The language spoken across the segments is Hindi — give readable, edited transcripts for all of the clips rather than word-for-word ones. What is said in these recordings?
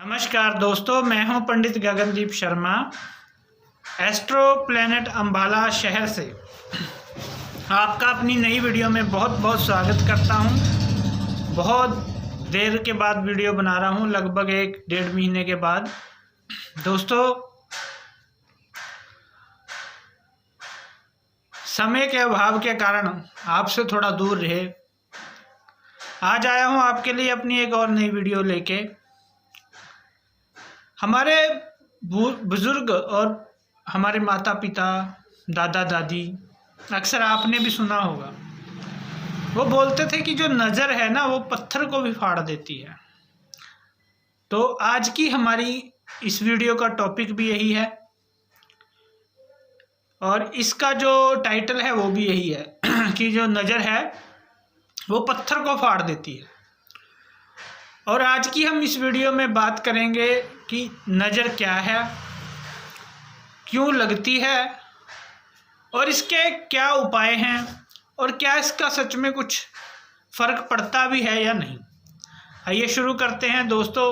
नमस्कार दोस्तों, मैं हूं पंडित गगनदीप शर्मा, एस्ट्रो प्लेनेट अंबाला शहर से। आपका अपनी नई वीडियो में बहुत बहुत स्वागत करता हूं। बहुत देर के बाद वीडियो बना रहा हूं, लगभग 1-1.5 महीने के बाद। दोस्तों, समय के अभाव के कारण आपसे थोड़ा दूर रहे, आज आया हूं आपके लिए अपनी एक और नई वीडियो लेके। हमारे बुजुर्ग और हमारे माता पिता, दादा दादी, अक्सर आपने भी सुना होगा, वो बोलते थे कि जो नज़र है ना, वो पत्थर को भी फाड़ देती है। तो आज की हमारी इस वीडियो का टॉपिक भी यही है और इसका जो टाइटल है वो भी यही है कि जो नज़र है वो पत्थर को फाड़ देती है। और आज की हम इस वीडियो में बात करेंगे कि नज़र क्या है, क्यों लगती है और इसके क्या उपाय हैं और क्या इसका सच में कुछ फ़र्क पड़ता भी है या नहीं। आइए शुरू करते हैं दोस्तों।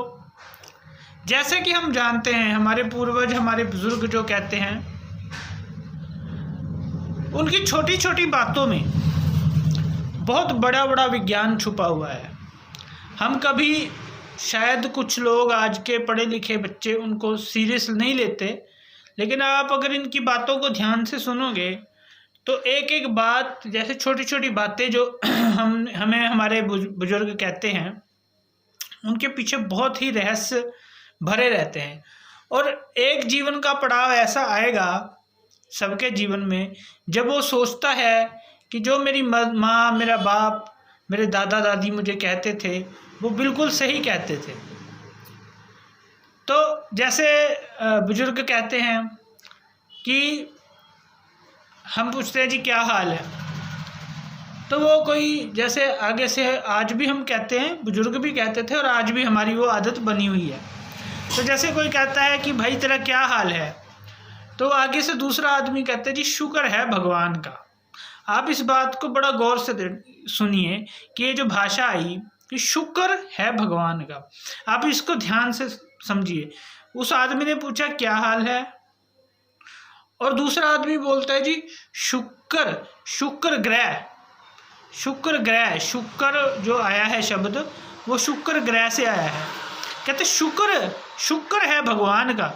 जैसे कि हम जानते हैं, हमारे पूर्वज, हमारे बुज़ुर्ग जो कहते हैं, उनकी छोटी छोटी बातों में बहुत बड़ा बड़ा विज्ञान छुपा हुआ है। हम कभी शायद कुछ लोग, आज के पढ़े लिखे बच्चे, उनको सीरियस नहीं लेते, लेकिन आप अगर इनकी बातों को ध्यान से सुनोगे तो एक एक बात, जैसे छोटी छोटी बातें जो हमें हमारे बुजुर्ग कहते हैं, उनके पीछे बहुत ही रहस्य भरे रहते हैं। और एक जीवन का पड़ाव ऐसा आएगा सबके जीवन में, जब वो सोचता है कि जो मेरी माँ, मेरा बाप, मेरे दादा दादी मुझे कहते थे वो बिल्कुल सही कहते थे। तो जैसे बुजुर्ग कहते हैं कि हम पूछते हैं जी क्या हाल है, तो वो कोई, जैसे आगे से, आज भी हम कहते हैं, बुजुर्ग भी कहते थे और आज भी हमारी वो आदत बनी हुई है। तो जैसे कोई कहता है कि भाई तेरा क्या हाल है, तो आगे से दूसरा आदमी कहता है जी शुक्र है भगवान का। आप इस बात को बड़ा गौर से सुनिए कि ये जो भाषा आई कि शुक्र है भगवान का, आप इसको ध्यान से समझिए। उस आदमी ने पूछा क्या हाल है, और दूसरा आदमी बोलता है जी शुक्र, शुक्र ग्रह, शुक्र ग्रह, शुक्र जो आया है शब्द, वो शुक्र ग्रह से आया है। कहते शुक्र, शुक्र है भगवान का।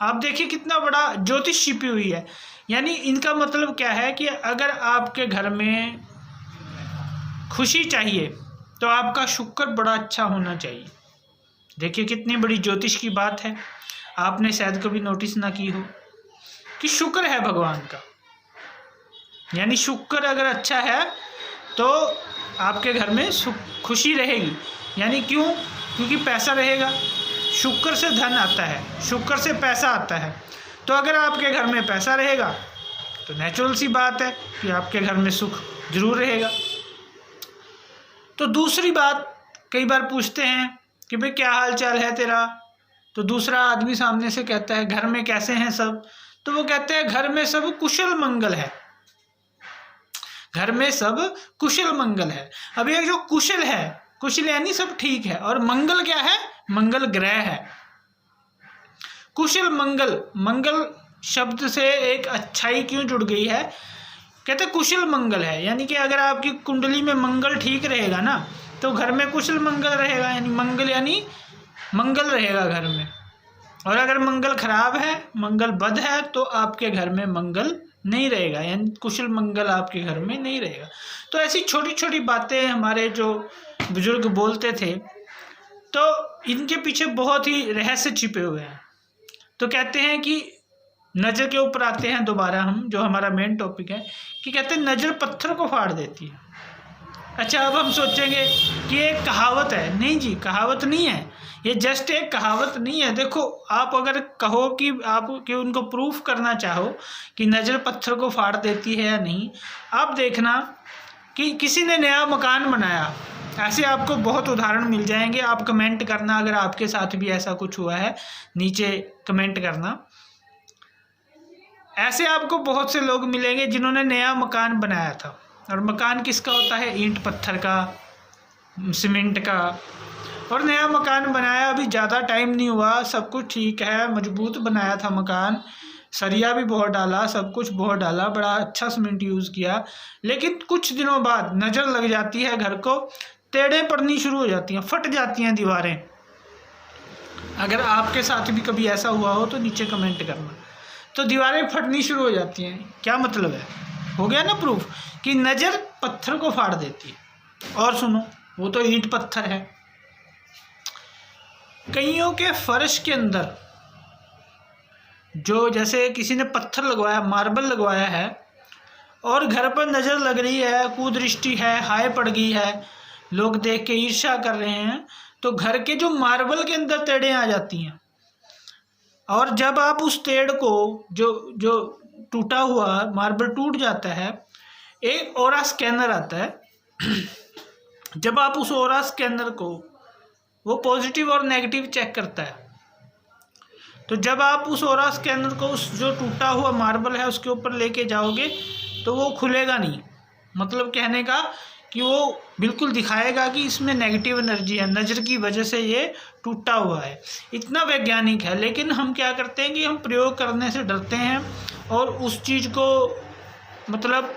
आप देखिए कितना बड़ा ज्योतिष छिपी हुई है। यानी इनका मतलब क्या है कि अगर आपके घर में खुशी चाहिए तो आपका शुक्र बड़ा अच्छा होना चाहिए। देखिए कितनी बड़ी ज्योतिष की बात है, आपने शायद कभी नोटिस ना की हो कि शुक्र है भगवान का। यानी शुक्र अगर अच्छा है तो आपके घर में खुशी रहेगी। यानी क्यों? क्योंकि पैसा रहेगा, शुक्र से धन आता है, शुक्र से पैसा आता है। तो अगर आपके घर में पैसा रहेगा तो नेचुरल सी बात है कि आपके घर में सुख जरूर रहेगा। तो दूसरी बात, कई बार पूछते हैं कि भाई क्या हाल चाल है तेरा, तो दूसरा आदमी सामने से कहता है घर में कैसे हैं सब, तो वो कहते हैं घर में सब कुशल मंगल है, घर में सब कुशल मंगल है। अब ये जो कुशल है, कुशल यानी सब ठीक है, और मंगल क्या है? मंगल ग्रह है। कुशल मंगल, मंगल शब्द से एक अच्छाई क्यों जुड़ गई है? कहते कुशल मंगल है, यानी कि अगर आपकी कुंडली में मंगल ठीक रहेगा ना, तो घर में कुशल मंगल रहेगा। यानी मंगल यानी मंगल रहेगा घर में। और अगर मंगल खराब है, मंगल बद है, तो आपके घर में मंगल नहीं रहेगा, यानी कुशल मंगल आपके घर में नहीं रहेगा। तो ऐसी छोटी छोटी बातें हमारे जो बुजुर्ग बोलते थे, तो इनके पीछे बहुत ही रहस्य छिपे हुए हैं। तो कहते हैं कि नज़र के ऊपर आते हैं दोबारा हम, जो हमारा मेन टॉपिक है, कि कहते हैं नज़र पत्थर को फाड़ देती है। अच्छा, अब हम सोचेंगे कि ये कहावत है। नहीं जी, कहावत नहीं है, ये जस्ट एक कहावत नहीं है। देखो, आप अगर कहो कि उनको प्रूफ करना चाहो कि नज़र पत्थर को फाड़ देती है या नहीं, आप देखना कि किसी ने नया मकान बनाया, ऐसे आपको बहुत उदाहरण मिल जाएंगे। आप कमेंट करना अगर आपके साथ भी ऐसा कुछ हुआ है, नीचे कमेंट करना। ऐसे आपको बहुत से लोग मिलेंगे जिन्होंने नया मकान बनाया था, और मकान किसका होता है? ईंट पत्थर का, सीमेंट का। और नया मकान बनाया, अभी ज़्यादा टाइम नहीं हुआ, सब कुछ ठीक है, मजबूत बनाया था मकान, सरिया भी बहुत डाला, सब कुछ बहुत डाला, बड़ा अच्छा सीमेंट यूज़ किया, लेकिन कुछ दिनों बाद नज़र लग जाती है घर को, टेढ़े पड़नी शुरू हो जाती हैं, फट जाती हैं दीवारें। अगर आपके साथ भी कभी ऐसा हुआ हो तो नीचे कमेंट करना। तो दीवारें फटनी शुरू हो जाती हैं, क्या मतलब है? हो गया ना प्रूफ कि नज़र पत्थर को फाड़ देती है। और सुनो, वो तो ईंट पत्थर है। कईयों के फर्श के अंदर जो, जैसे किसी ने पत्थर लगवाया, मार्बल लगवाया है, और घर पर नज़र लग रही है, कुदृष्टि है, हाय पड़ गई है, लोग देख के ईर्ष्या कर रहे हैं, तो घर के जो मार्बल के अंदर टेढ़ें आ जाती हैं। और जब आप उस टेढ़ को, जो टूटा हुआ मार्बल टूट जाता है, एक ऑरा स्कैनर आता है। जब आप उस ऑरा स्कैनर को, वो पॉजिटिव और नेगेटिव चेक करता है, तो जब आप उस ऑरा स्कैनर को उस जो टूटा हुआ मार्बल है उसके ऊपर लेके जाओगे तो वो खुलेगा नहीं। मतलब कहने का कि वो बिल्कुल दिखाएगा कि इसमें नेगेटिव एनर्जी है, नज़र की वजह से ये टूटा हुआ है। इतना वैज्ञानिक है, लेकिन हम क्या करते हैं कि हम प्रयोग करने से डरते हैं और उस चीज़ को मतलब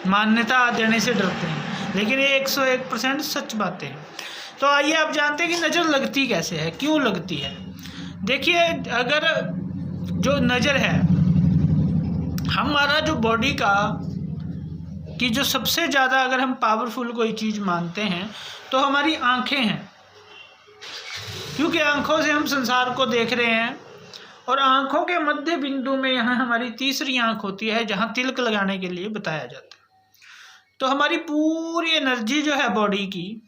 मान्यता देने से डरते हैं, लेकिन ये 101% सच बातें हैं। तो आइए आप जानते हैं कि नज़र लगती कैसे है, क्यों लगती है। देखिए, अगर जो नज़र है, हमारा जो बॉडी का कि जो सबसे ज़्यादा अगर हम पावरफुल कोई चीज़ मानते हैं तो हमारी आँखें हैं, क्योंकि आँखों से हम संसार को देख रहे हैं। और आँखों के मध्य बिंदु में यहाँ हमारी तीसरी आँख होती है, जहाँ तिलक लगाने के लिए बताया जाता है। तो हमारी पूरी एनर्जी जो है बॉडी की,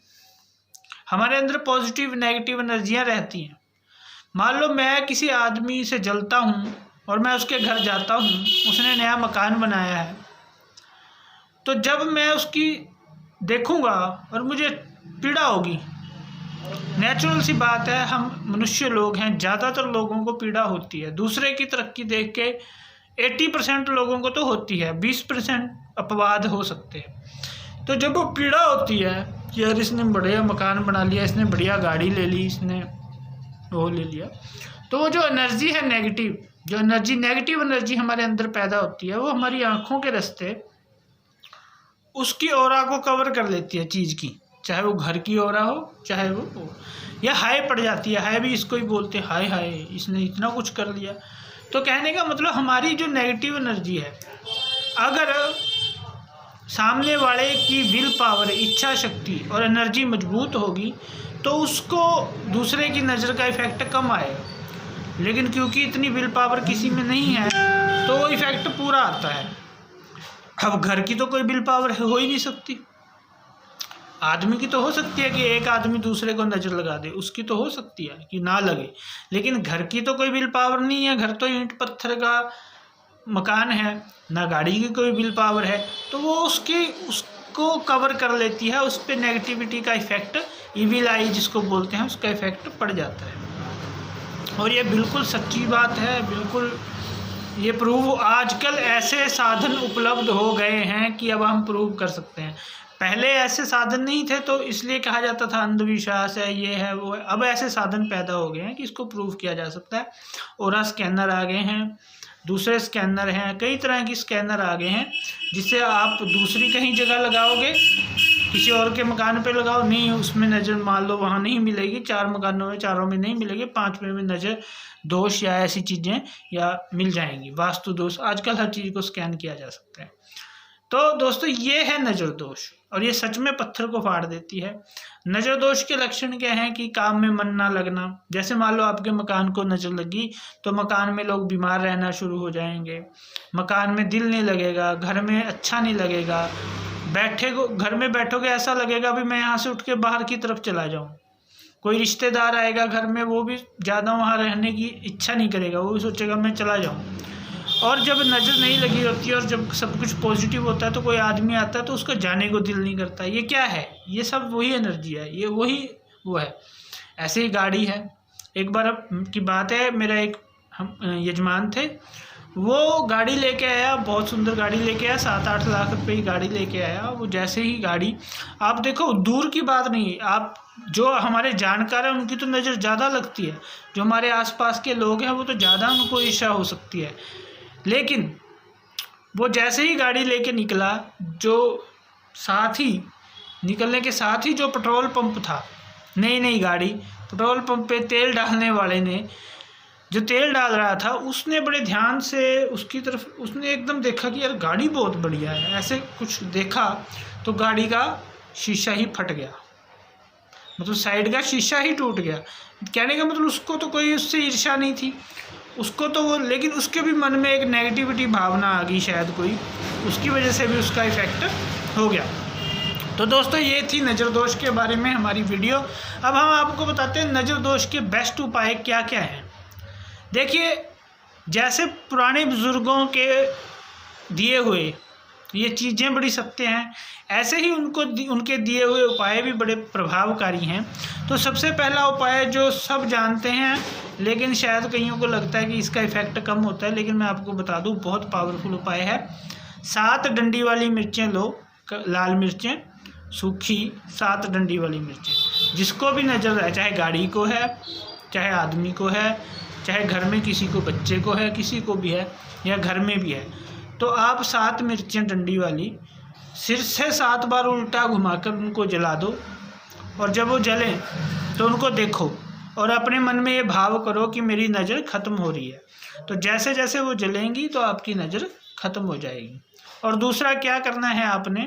हमारे अंदर पॉजिटिव नेगेटिव एनर्जियाँ रहती हैं। मान लो मैं किसी आदमी से जलता हूँ और मैं उसके घर जाता हूँ, उसने नया मकान बनाया है, तो जब मैं उसकी देखूँगा और मुझे पीड़ा होगी, नेचुरल सी बात है, हम मनुष्य लोग हैं, ज़्यादातर लोगों को पीड़ा होती है। दूसरे की तरक्की देख के 80% लोगों को तो होती है, 20% अपवाद हो सकते हैं। तो जब वो पीड़ा होती है कि यार इसने बढ़िया मकान बना लिया, इसने बढ़िया गाड़ी ले ली, इसने वो ले लिया, तो वो जो एनर्जी है नेगेटिव, जो एनर्जी नेगेटिव एनर्जी हमारे अंदर पैदा होती है, वो हमारी आँखों के रास्ते उसकी ऑरा को कवर कर लेती है चीज़ की, चाहे वो घर की ऑरा हो, चाहे वो हो, या हाय पड़ जाती है। हाय भी इसको ही बोलते हैं, हाय हाय इसने इतना कुछ कर लिया। तो कहने का मतलब हमारी जो नेगेटिव एनर्जी है, अगर सामने वाले की विल पावर, इच्छा शक्ति और एनर्जी मजबूत होगी तो उसको दूसरे की नज़र का इफ़ेक्ट कम आएगा। लेकिन क्योंकि इतनी विल पावर किसी में नहीं है तो वो इफ़ेक्ट पूरा आता है। अब घर की तो कोई विल पावर हो ही नहीं सकती। आदमी की तो हो सकती है कि एक आदमी दूसरे को नज़र लगा दे, उसकी तो हो सकती है कि ना लगे, लेकिन घर की तो कोई विल पावर नहीं है। घर तो ईंट पत्थर का मकान है, ना गाड़ी की कोई विल पावर है, तो वो उसको कवर कर लेती है, उस पर नेगेटिविटी का इफ़ेक्ट, इविल आई जिसको बोलते हैं, उसका इफ़ेक्ट पड़ जाता है। और ये बिल्कुल सच्ची बात है, बिल्कुल ये प्रूव, आजकल ऐसे साधन उपलब्ध हो गए हैं कि अब हम प्रूव कर सकते हैं। पहले ऐसे साधन नहीं थे तो इसलिए कहा जाता था अंधविश्वास है, ये है वो है। अब ऐसे साधन पैदा हो गए हैं कि इसको प्रूव किया जा सकता है। ऑरा स्कैनर आ गए हैं, दूसरे स्कैनर हैं, कई तरह की स्कैनर आ गए हैं, जिससे आप दूसरी कहीं जगह लगाओगे, किसी और के मकान पे लगाओ, नहीं उसमें नज़र मान लो वहाँ नहीं मिलेगी, 4 मकानों में, 4 में नहीं मिलेगी, 5 में नज़र दोष या ऐसी चीज़ें या मिल जाएंगी, वास्तु दोष। आजकल हर चीज़ को स्कैन किया जा सकता है। तो दोस्तों ये है नज़र दोष, और ये सच में पत्थर को फाड़ देती है। नज़र दोष के लक्षण क्या हैं कि काम में मन ना लगना। जैसे मान लो आपके मकान को नज़र लगी तो मकान में लोग बीमार रहना शुरू हो जाएंगे, मकान में दिल नहीं लगेगा, घर में अच्छा नहीं लगेगा, घर में बैठोगे ऐसा लगेगा भी मैं यहाँ से उठ के बाहर की तरफ चला जाऊँ। कोई रिश्तेदार आएगा घर में, वो भी ज़्यादा वहाँ रहने की इच्छा नहीं करेगा, वो भी सोचेगा मैं चला जाऊँ। और जब नज़र नहीं लगी होती है और जब सब कुछ पॉजिटिव होता है तो कोई आदमी आता है तो उसका जाने को दिल नहीं करता। ये क्या है? ये सब वही एनर्जी है, ये वही वो है। ऐसे ही गाड़ी है। एक बार की बात है, मेरा एक हम यजमान थे, वो गाड़ी लेके आया, बहुत सुंदर गाड़ी लेके आया, 7-8 लाख रुपए की गाड़ी लेके आया। वो जैसे ही गाड़ी, आप देखो दूर की बात नहीं, आप जो हमारे जानकार हैं उनकी तो नज़र ज़्यादा लगती है, जो हमारे आसपास के लोग हैं वो तो ज़्यादा उनको ईर्ष्या हो सकती है। लेकिन वो जैसे ही गाड़ी लेके निकला, जो साथ ही निकलने के साथ ही जो पेट्रोल पंप था, नई गाड़ी, पेट्रोल पंप पे तेल डालने वाले ने जो तेल डाल रहा था, उसने बड़े ध्यान से उसकी तरफ, उसने एकदम देखा कि यार गाड़ी बहुत बढ़िया है, ऐसे कुछ देखा तो गाड़ी का शीशा ही फट गया, मतलब साइड का शीशा ही टूट गया। कहने का मतलब उसको तो कोई उससे ईर्ष्या नहीं थी, उसको तो वो, लेकिन उसके भी मन में एक नेगेटिविटी भावना आ गई शायद कोई, उसकी वजह से भी उसका इफेक्ट हो गया। तो दोस्तों ये थी नज़र दोष के बारे में हमारी वीडियो। अब हम आपको बताते हैं नज़र दोष के बेस्ट उपाय क्या क्या हैं। देखिए, जैसे पुराने बुज़ुर्गों के दिए हुए ये चीज़ें बड़ी सत्य हैं, ऐसे ही उनके दिए हुए उपाय भी बड़े प्रभावकारी हैं। तो सबसे पहला उपाय जो सब जानते हैं, लेकिन शायद कईयों को लगता है कि इसका इफ़ेक्ट कम होता है, लेकिन मैं आपको बता दूं बहुत पावरफुल उपाय है। 7 डंडी वाली मिर्चें लो, लाल मिर्चें सूखी, 7 डंडी वाली मिर्चें, जिसको भी नज़र आए, चाहे गाड़ी को है, चाहे आदमी को है, चाहे घर में किसी को, बच्चे को है, किसी को भी है, या घर में भी है, तो आप 7 मिर्चें डंडी वाली सिर से 7 बार उल्टा घुमाकर उनको जला दो। और जब वो जलें तो उनको देखो और अपने मन में ये भाव करो कि मेरी नज़र ख़त्म हो रही है। तो जैसे जैसे वो जलेंगी तो आपकी नज़र ख़त्म हो जाएगी। और दूसरा क्या करना है आपने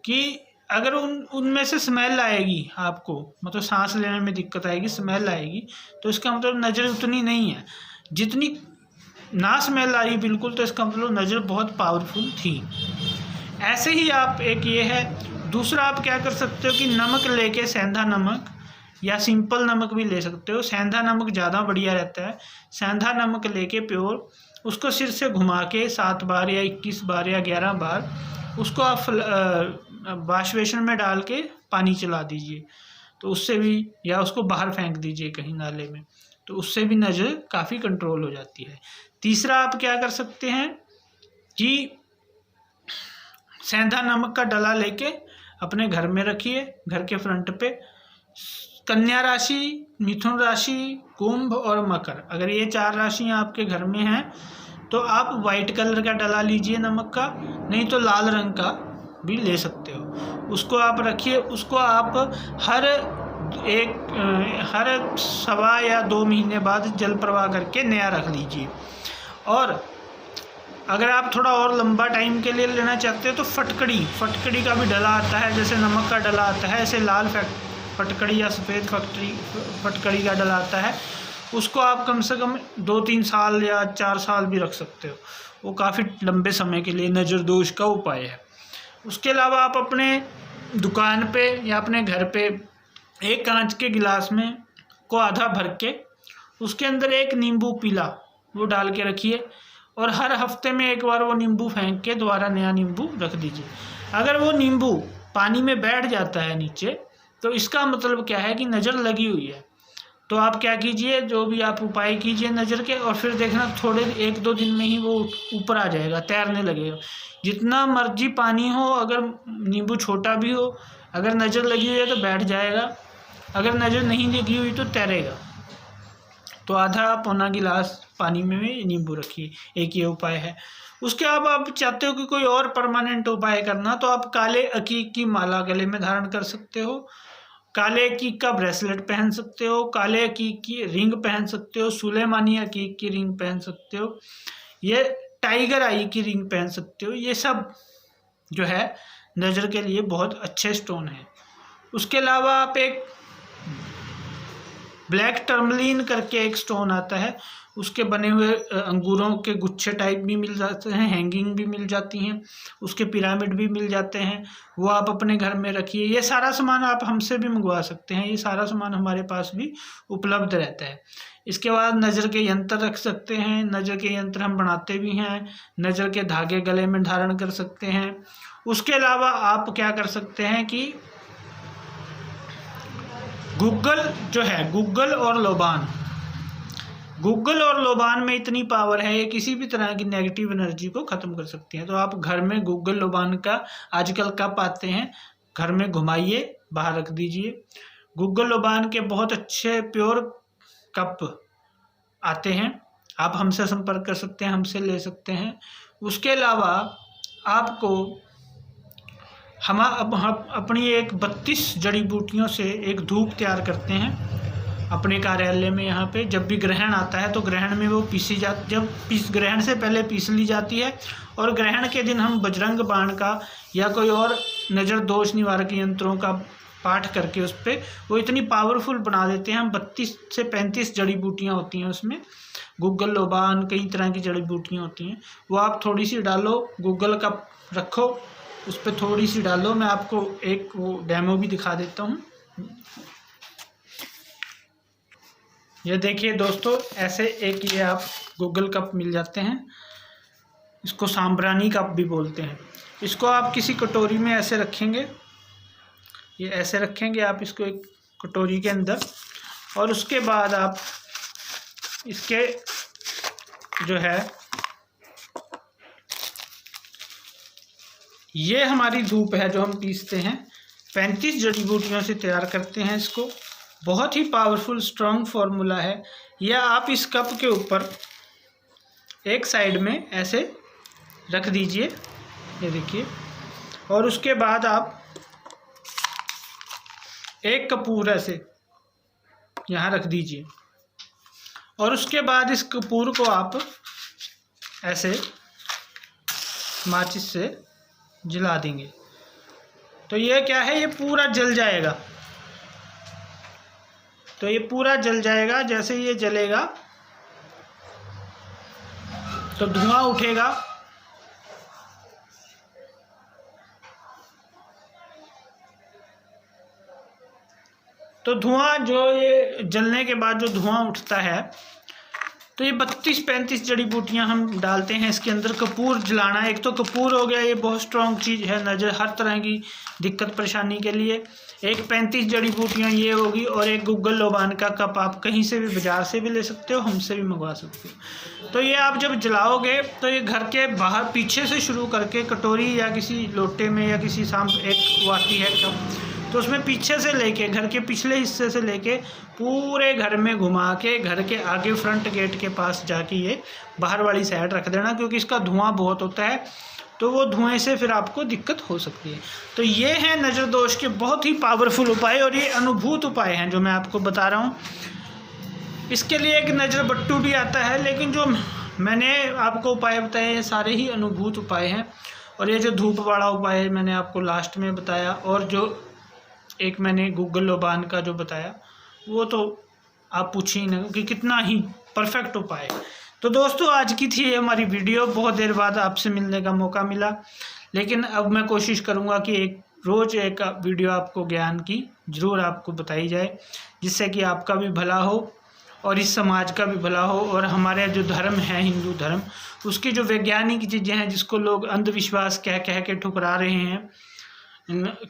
कि अगर उनमें से स्मेल आएगी आपको, मतलब सांस लेने में दिक्कत आएगी, स्मेल आएगी, तो इसका मतलब नज़र उतनी नहीं है। जितनी ना स्मेल आ रही बिल्कुल, तो इसका मतलब नज़र बहुत पावरफुल थी। ऐसे ही आप, एक ये है। दूसरा आप क्या कर सकते हो कि नमक लेके, सेंधा नमक या सिंपल नमक भी ले सकते हो, सेंधा नमक ज़्यादा बढ़िया रहता है। सेंधा नमक लेके प्योर, उसको सिर से घुमा के 7 बार या 21 बार या 11 बार उसको आप वाश बेसिन में डाल के पानी चला दीजिए, तो उससे भी, या उसको बाहर फेंक दीजिए कहीं नाले में, तो उससे भी नज़र काफ़ी कंट्रोल हो जाती है। तीसरा आप क्या कर सकते हैं कि सेंधा नमक का डला लेके अपने घर में रखिए, घर के फ्रंट पे। कन्या राशि, मिथुन राशि, कुंभ और मकर, अगर ये 4 राशियाँ आपके घर में हैं तो आप वाइट कलर का डला लीजिए नमक का, नहीं तो लाल रंग का भी ले सकते हो। उसको आप रखिए, उसको आप हर 1.25 या 2 महीने बाद जल प्रवाह करके नया रख लीजिए। और अगर आप थोड़ा और लंबा टाइम के लिए लेना चाहते हो तो फटकड़ी का भी डला आता है, जैसे नमक का डला आता है, ऐसे लाल फटकड़ी या सफ़ेद फटकड़ी का डला आता है। उसको आप कम से कम 2-3 साल या 4 साल भी रख सकते हो, वो काफ़ी लंबे समय के लिए नज़र दोष का उपाय है। उसके अलावा आप अपने दुकान पे या अपने घर पे एक कांच के गिलास में को आधा भर के उसके अंदर एक नींबू पीला वो डाल के रखिए, और हर हफ्ते में एक बार वो नींबू फेंक के दोबारा नया नींबू रख दीजिए। अगर वो नींबू पानी में बैठ जाता है नीचे, तो इसका मतलब क्या है कि नज़र लगी हुई है। तो आप क्या कीजिए, जो भी आप उपाय कीजिए नज़र के, और फिर देखना थोड़े 1-2 दिन में ही वो ऊपर आ जाएगा, तैरने लगेगा। जितना मर्जी पानी हो, अगर नींबू छोटा भी हो, अगर नज़र लगी हुई है तो बैठ जाएगा, अगर नज़र नहीं लगी हुई तो तैरेगा। तो आधा पौना गिलास पानी में नींबू रखिए, एक ये उपाय है। उसके अब आप चाहते हो कि कोई और परमानेंट उपाय करना, तो आप काले अकीक की माला गले में धारण कर सकते हो, काले अकीक का ब्रेसलेट पहन सकते हो, काले अकीक की रिंग पहन सकते हो, सुलेमानी अकीक की रिंग पहन सकते हो, ये टाइगर आई की रिंग पहन सकते हो। ये सब जो है नज़र के लिए बहुत अच्छे स्टोन हैं। उसके अलावा आप एक ब्लैक टर्मलिन करके एक स्टोन आता है, उसके बने हुए अंगूरों के गुच्छे टाइप भी मिल जाते हैं, हैंगिंग भी मिल जाती हैं, उसके पिरामिड भी मिल जाते हैं, वो आप अपने घर में रखिए। ये सारा सामान आप हमसे भी मंगवा सकते हैं, ये सारा सामान हमारे पास भी उपलब्ध रहता है। इसके बाद नज़र के यंत्र रख सकते हैं, नज़र के यंत्र हम बनाते भी हैं, नज़र के धागे गले में धारण कर सकते हैं। उसके अलावा आप क्या कर सकते हैं कि गूगल जो है, गूगल और लोबान, गूगल और लोबान में इतनी पावर है, ये किसी भी तरह की नेगेटिव एनर्जी को ख़त्म कर सकती हैं। तो आप घर में गूगल लोबान का आजकल कप आते हैं, घर में घुमाइए, बाहर रख दीजिए। गूगल लोबान के बहुत अच्छे प्योर कप आते हैं, आप हमसे संपर्क कर सकते हैं, हमसे ले सकते हैं। उसके अलावा आपको हम अपनी एक 32 जड़ी बूटियों से एक धूप तैयार करते हैं अपने कार्यालय में। यहाँ पे जब भी ग्रहण आता है तो ग्रहण में वो पीसी जाती, ग्रहण से पहले पीस ली जाती है, और ग्रहण के दिन हम बजरंग बाण का या कोई और नज़र दोष निवारक यंत्रों का पाठ करके उस पर वो इतनी पावरफुल बना देते हैं। हम 32 से 35 जड़ी बूटियाँ होती हैं उसमें, गूगल लोबान कई तरह की जड़ी बूटियाँ होती हैं, वो आप थोड़ी सी डालो, गूगल का रखो, उस पर थोड़ी सी डालो। मैं आपको एक वो डेमो भी दिखा देता हूँ। ये देखिए दोस्तों, ऐसे एक ये आप गूगल कप मिल जाते हैं, इसको सांब्रानी कप भी बोलते हैं। इसको आप किसी कटोरी में ऐसे रखेंगे, ये ऐसे रखेंगे आप इसको एक कटोरी के अंदर, और उसके बाद आप इसके जो है ये हमारी धूप है जो हम पीसते हैं, 35 जड़ी बूटियों से तैयार करते हैं इसको। बहुत ही पावरफुल स्ट्रॉन्ग फार्मूला है। यह आप इस कप के ऊपर एक साइड में ऐसे रख दीजिए, ये देखिए, और उसके बाद आप एक कपूर ऐसे यहाँ रख दीजिए, और उसके बाद इस कपूर को आप ऐसे माचिस से जला देंगे। तो ये क्या है, ये पूरा जल जाएगा। तो ये पूरा जल जाएगा। जैसे ये जलेगा तो धुआं उठेगा, तो धुआं जो ये जलने के बाद जो धुआं उठता है, तो ये 32-35 जड़ी बूटियां हम डालते हैं इसके अंदर। कपूर जलाना, एक तो कपूर हो गया, ये बहुत स्ट्रॉन्ग चीज़ है नज़र हर तरह की दिक्कत परेशानी के लिए। एक 35 जड़ी बूटियां ये होगी, और एक गूगल लोबान का कप आप कहीं से भी बाज़ार से भी ले सकते हो, हमसे भी मंगवा सकते हो। तो ये आप जब जलाओगे तो ये घर के बाहर पीछे से शुरू करके कटोरी या किसी लोटे में या किसी एक वो आती है कप, तो उसमें पीछे से लेके घर के पिछले हिस्से से लेके पूरे घर में घुमा के घर के आगे फ्रंट गेट के पास जाके ये बाहर वाली साइड रख देना, क्योंकि इसका धुआं बहुत होता है, तो वो धुएं से फिर आपको दिक्कत हो सकती है। तो ये है नज़र दोष के बहुत ही पावरफुल उपाय, और ये अनुभूत उपाय हैं जो मैं आपको बता रहा हूँ। इसके लिए एक नज़र बट्टू भी आता है, लेकिन जो मैंने आपको उपाय बताए ये सारे ही अनुभूत उपाय हैं। और ये जो धूप वाला उपाय मैंने आपको लास्ट में बताया, और जो एक मैंने गूगल लोबान का जो बताया, वो तो आप पूछिए ना कि कितना ही परफेक्ट उपाय है। तो दोस्तों, आज की थी हमारी वीडियो, बहुत देर बाद आपसे मिलने का मौका मिला, लेकिन अब मैं कोशिश करूंगा कि रोज़ एक वीडियो आपको ज्ञान की ज़रूर आपको बताई जाए, जिससे कि आपका भी भला हो और इस समाज का भी भला हो। और हमारे जो धर्म है, हिंदू धर्म, उसकी जो वैज्ञानिक चीज़ें हैं जिसको लोग अंधविश्वास कह कह के ठुकरा रहे हैं,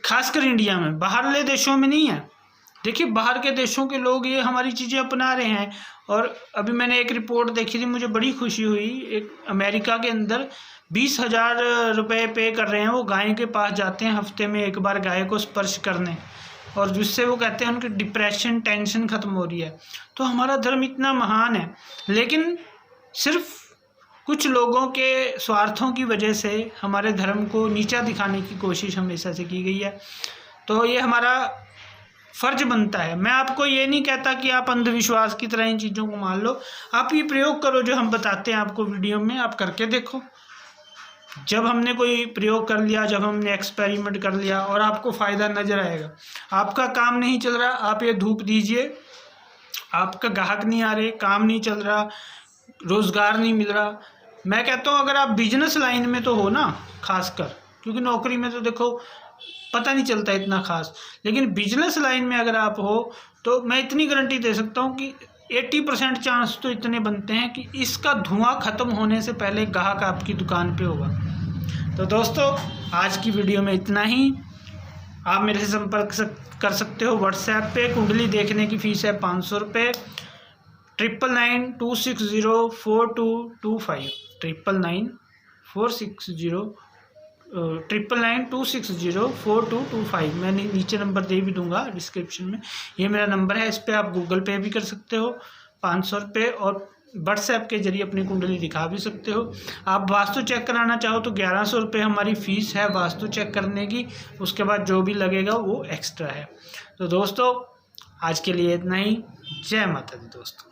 खासकर इंडिया में, बाहरले देशों में नहीं है। देखिए, बाहर के देशों के लोग ये हमारी चीज़ें अपना रहे हैं। और अभी मैंने एक रिपोर्ट देखी थी, मुझे बड़ी खुशी हुई। एक अमेरिका के अंदर 20,000 रुपये पे कर रहे हैं, वो गाय के पास जाते हैं हफ्ते में एक बार गाय को स्पर्श करने, और जिससे वो कहते हैं उनकी डिप्रेशन टेंशन ख़त्म हो रही है। तो हमारा धर्म इतना महान है, लेकिन सिर्फ कुछ लोगों के स्वार्थों की वजह से हमारे धर्म को नीचा दिखाने की कोशिश हमेशा से की गई है। तो ये हमारा फ़र्ज बनता है। मैं आपको ये नहीं कहता कि आप अंधविश्वास की तरह इन चीज़ों को मान लो, आप ये प्रयोग करो जो हम बताते हैं आपको वीडियो में, आप करके देखो। जब हमने कोई प्रयोग कर लिया, जब हमने एक्सपेरिमेंट कर लिया और आपको फ़ायदा नज़र आएगा, आपका काम नहीं चल रहा, आप ये धूप दीजिए, आपका ग्राहक नहीं आ रहे, काम नहीं चल रहा, रोज़गार नहीं मिल रहा। मैं कहता हूँ अगर आप बिजनेस लाइन में तो हो ना, खासकर, क्योंकि नौकरी में तो देखो पता नहीं चलता इतना खास, लेकिन बिजनेस लाइन में अगर आप हो तो मैं इतनी गारंटी दे सकता हूँ कि 80% चांस तो इतने बनते हैं कि इसका धुआं ख़त्म होने से पहले ग्राहक आपकी दुकान पे होगा। तो दोस्तों, आज की वीडियो में इतना ही। आप मेरे से संपर्क कर सकते हो व्हाट्सएप पे। कुंडली देखने की फ़ीस है 500 रुपये। 9992604225 9992604225 मैं नीचे नंबर दे भी दूंगा डिस्क्रिप्शन में। ये मेरा नंबर है, इस पर आप गूगल पे भी कर सकते हो 500 रुपये, और व्हाट्सएप के जरिए अपनी कुंडली दिखा भी सकते हो। आप वास्तु चेक कराना चाहो तो 1100 रुपये हमारी फ़ीस है वास्तु चेक करने की, उसके बाद जो भी लगेगा वो एक्स्ट्रा है। तो दोस्तों आज के लिए इतना ही। जय माता दी दोस्तों।